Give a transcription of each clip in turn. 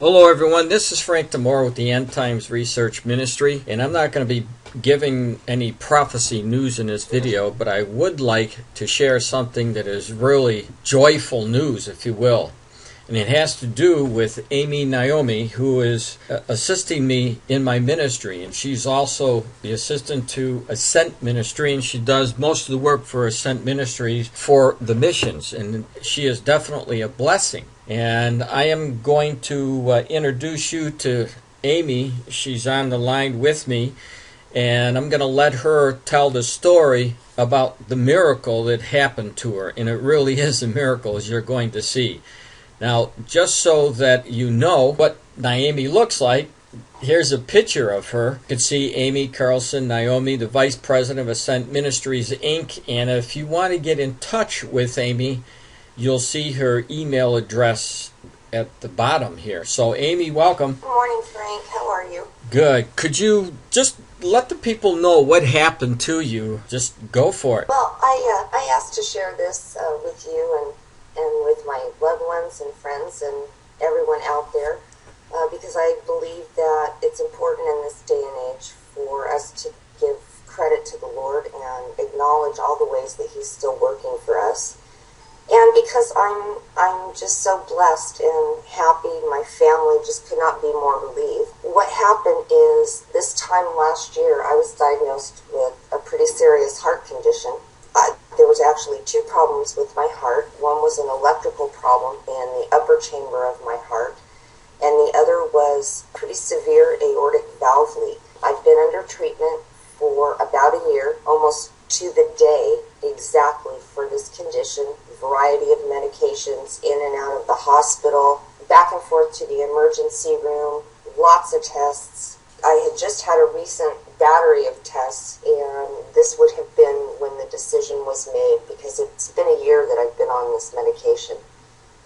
Hello everyone, this is Frank Demore with the End Times Research Ministry, and I'm not going to be giving any prophecy news in this video, but I would like to share something that is really joyful news, if you will. And it has to do with Amy Naomi, who is assisting me in my ministry, and she's also the assistant to Ascent Ministry, and she does most of the work for Ascent Ministries for the missions, and she is definitely a blessing. And I am going to introduce you to Amy. She's on the line with me, and I'm going to let her tell the story about the miracle that happened to her. And it really is a miracle, as you're going to see. Now, just so that you know what Naomi looks like, here's a picture of her. You can see Amy Carlson Naomi, the Vice President of Ascent Ministries, Inc. And if you want to get in touch with Amy, you'll see her email address at the bottom here. So, Amy, welcome. Good morning, Frank. How are you? Good. Could you just let the people know what happened to you? Just go for it. Well, I asked to share this with you and with my loved ones and friends and everyone out there because I believe that it's important in this day and age for us to give credit to the Lord and acknowledge all the ways that He's still working for us. And because I'm just so blessed and happy, my family just could not be more relieved. What happened is this time last year, I was diagnosed with a pretty serious heart condition. There was actually two problems with my heart. One was an electrical problem in the upper chamber of my heart, and the other was pretty severe aortic valve leak. I've been under treatment for about a year, almost to the day exactly for this condition. Variety of medications, in and out of the hospital, back and forth to the emergency room, lots of tests. I had just had a recent battery of tests, and this would have been when the decision was made, because it's been a year that I've been on this medication,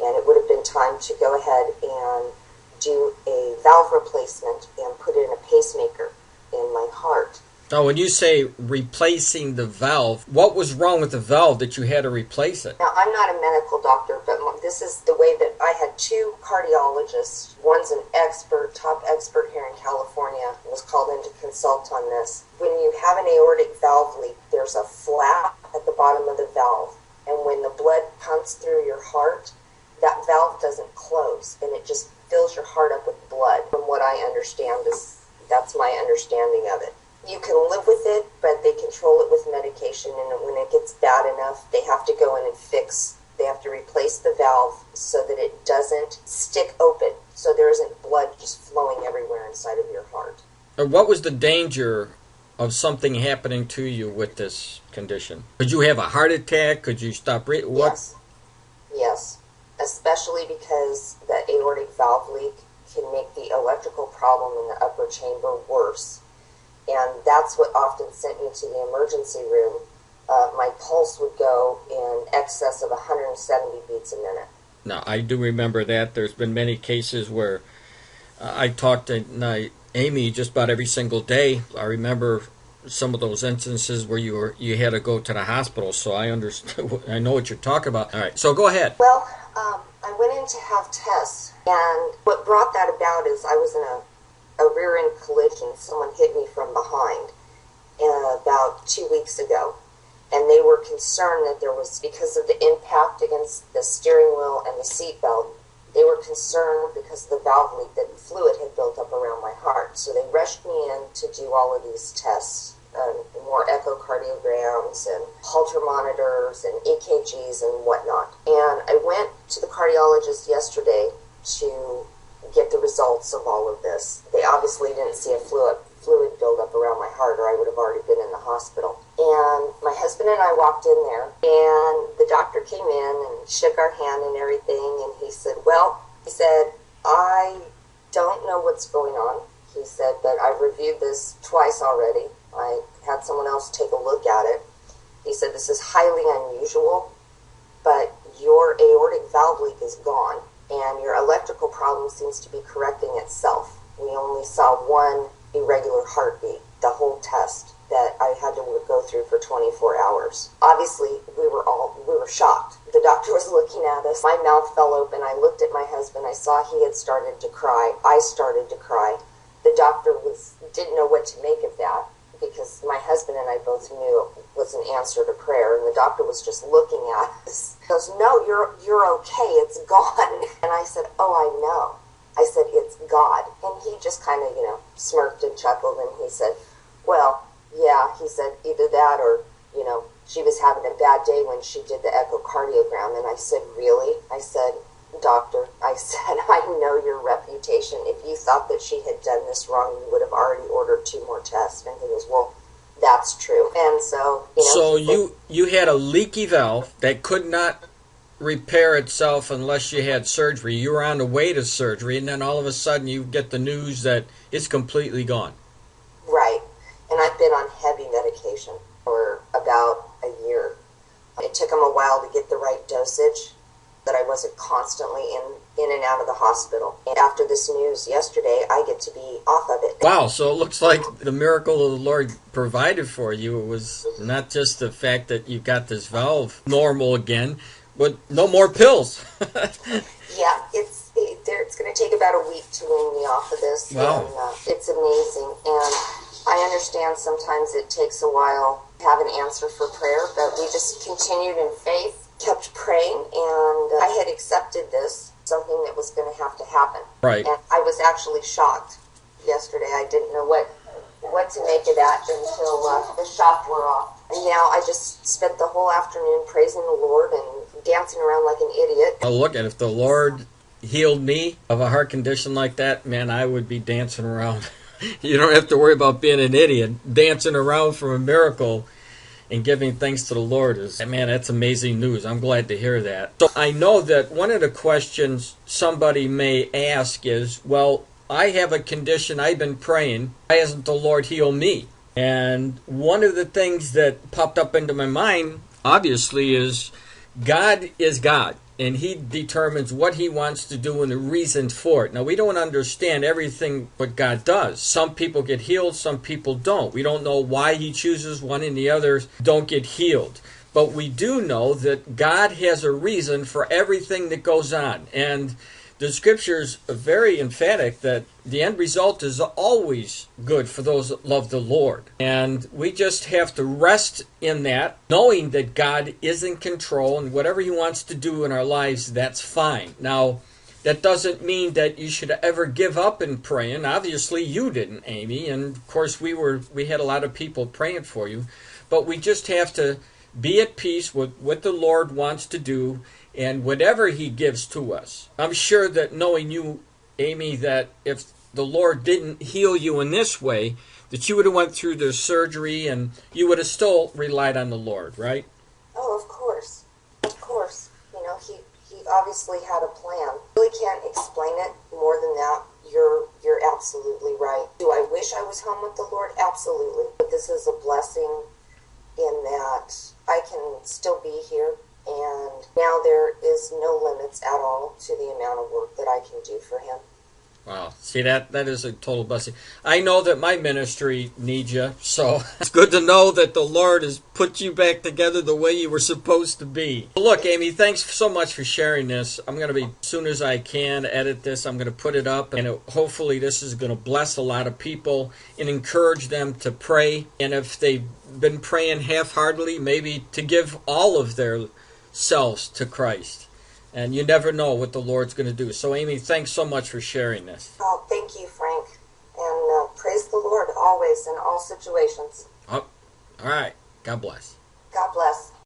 and it would have been time to go ahead and do a valve replacement and put in a pacemaker in my heart. Now, when you say replacing the valve, what was wrong with the valve that you had to replace it? Now, I'm not a medical doctor, but this is the way that I had two cardiologists. One's an expert, top expert here in California, was called in to consult on this. When you have an aortic valve leak, there's a flap at the bottom of the valve, and when the blood pumps through your heart, that valve doesn't close, and it just fills your heart up with blood. From what I understand, that's my understanding of it. You can live with it, but they control it with medication, and when it gets bad enough, they have to go in and they have to replace the valve so that it doesn't stick open, so there isn't blood just flowing everywhere inside of your heart. What was the danger of something happening to you with this condition? Could you have a heart attack? Could you stop breathing? Yes, especially because the aortic valve leak can make the electrical problem in the upper chamber worse. And that's what often sent me to the emergency room. My pulse would go in excess of 170 beats a minute. Now, I do remember that. There's been many cases where I talked to Amy just about every single day. I remember some of those instances where you had to go to the hospital, so I understand. I know what you're talking about. All right, so go ahead. Well, I went in to have tests, and what brought that about is I was in a rear-end collision. Someone hit me from behind about 2 weeks ago, and they were concerned that there was, because of the impact against the steering wheel and the seat belt, they were concerned because of the valve leak that fluid had built up around my heart. So they rushed me in to do all of these tests, more echocardiograms and Holter monitors and EKGs and whatnot. And I went to the cardiologist yesterday to get the results of all of this. They obviously didn't see a fluid buildup around my heart, or I would have already been in the hospital. And my husband and I walked in there, and the doctor came in and shook our hand and everything, and he said, I don't know what's going on. He said, but I've reviewed this twice already. I had someone else take a look at it. He said, this is highly unusual, but your aortic valve leak is gone, and your electrical problem seems to be correcting itself. We only saw one irregular heartbeat the whole test. that I had to go through for 24 hours. Obviously, we were shocked. The doctor was looking at us. My mouth fell open. I looked at my husband. I saw he had started to cry. I started to cry. The doctor didn't know what to make of that, because my husband and I both knew it was an answer to prayer, and the doctor was just looking at us. He goes, "No, you're okay. It's gone." And I said, "Oh, I know." I said, "It's God." And he just kind of, smirked and chuckled, and he said, "Well, yeah," he said, "either that or, she was having a bad day when she did the echocardiogram." And I said, "Really?" I said, "Doctor," I said, "I know your reputation. If you thought that she had done this wrong, you would have already ordered 2 more tests." And he goes, "Well, that's true." And so, So you had a leaky valve that could not repair itself unless you had surgery. You were on the way to surgery, and then all of a sudden you get the news that it's completely gone. Right. And I've been on heavy medication for about a year. It took them a while to get the right dosage, that I wasn't constantly in and out of the hospital. And after this news yesterday, I get to be off of it. Wow, so it looks like the miracle of the Lord provided for you. It was not just the fact that you got this valve normal again, but no more pills. Yeah, it's going to take about a week to wean me off of this. Wow. And it's amazing. And I understand sometimes it takes a while to have an answer for prayer, but we just continued in faith, kept praying, and I had accepted this, something that was going to have to happen. Right. And I was actually shocked yesterday. I didn't know what to make of that until the shock wore off. And now I just spent the whole afternoon praising the Lord and dancing around like an idiot. Well, look, if the Lord healed me of a heart condition like that, man, I would be dancing around. You don't have to worry about being an idiot. Dancing around for a miracle and giving thanks to the Lord man, that's amazing news. I'm glad to hear that. So I know that one of the questions somebody may ask is, well, I have a condition, I've been praying, why hasn't the Lord healed me? And one of the things that popped up into my mind, obviously, is God is God, and He determines what He wants to do and the reasons for it. Now, we don't understand everything what God does. Some people get healed, some people don't. We don't know why He chooses one and the others don't get healed. But we do know that God has a reason for everything that goes on. And the Scriptures are very emphatic that the end result is always good for those that love the Lord. And we just have to rest in that, knowing that God is in control, and whatever He wants to do in our lives, that's fine. Now, that doesn't mean that you should ever give up in praying. Obviously, you didn't, Amy. And, of course, we had a lot of people praying for you. But we just have to be at peace with what the Lord wants to do and whatever He gives to us. I'm sure that knowing you, Amy, that if the Lord didn't heal you in this way, that you would have went through the surgery and you would have still relied on the Lord, right? Oh, of course. Of course. He obviously had a plan. Really can't explain it more than that. You're absolutely right. Do I wish I was home with the Lord? Absolutely. But this is a blessing in that I can still be here. And now there is no limits at all to the amount of work that I can do for Him. Wow. See, that is a total blessing. I know that my ministry needs you, so it's good to know that the Lord has put you back together the way you were supposed to be. Look, Amy, thanks so much for sharing this. I'm going to be, as soon as I can, edit this. I'm going to put it up, and hopefully this is going to bless a lot of people and encourage them to pray. And if they've been praying half-heartedly, maybe to give all of their selves to Christ. And you never know what the Lord's going to do. So, Amy, thanks so much for sharing this. Oh, thank you, Frank. And praise the Lord always in all situations. Oh, all right. God bless. God bless.